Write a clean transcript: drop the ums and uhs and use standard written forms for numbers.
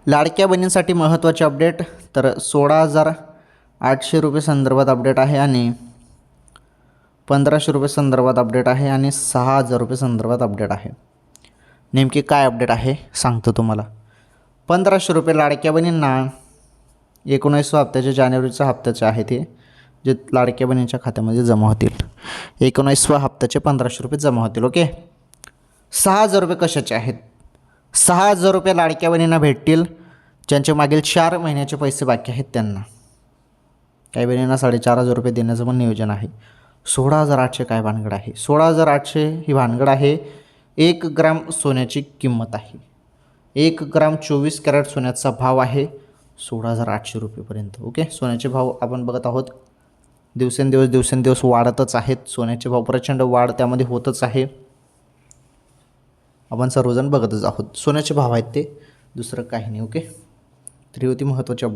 लाडक्या बहिणींसाठी महत्त्वाचे अपडेट तर 16,800 रुपये संदर्भात अपडेट आहे आणि 1,500 रुपये संदर्भात अपडेट आहे आणि 6,000 रुपये संदर्भात अपडेट आहे. नेमकी काय अपडेट आहे सांगतो तुम्हाला. 1,500 रुपये लाडक्या बहिणींना 19व्या हप्त्याचे जानेवारीच्या हप्त्याचे आहे ते जे लाडक्या बहिणींच्या खात्यामध्ये जमा होतील. 19व्या हप्त्याचे 1,500 रुपये जमा होतील. ओके. 6,000 रुपये कशाचे आहेत? 6,000 रुपये लाडक्या बहिणींना भेटतील ज्यांचे मागील 4 महिन्याचे पैसे बाकी आहेत त्यांना. काही बहिणींना 4,500 रुपये देण्याचं पण नियोजन आहे. 16,800 काय भानगड आहे? 16,800 ही भानगड आहे. 1 ग्राम सोन्याची किंमत आहे. 1 ग्राम 24 कॅरेट सोन्याचा भाव आहे 16,800 रुपयेपर्यंत. ओके. सोन्याचे भाव आपण बघत आहोत दिवसेंदिवस वाढतच आहेत. सोन्याचे भाव प्रचंड वाढ त्यामध्ये होतच आहे. आपण सर्वजण बघतच आहोत. सोन्याचे भाव आहेत ते, दुसरं काही नाही. ओके. तर ही होती महत्त्वाची अपडेट.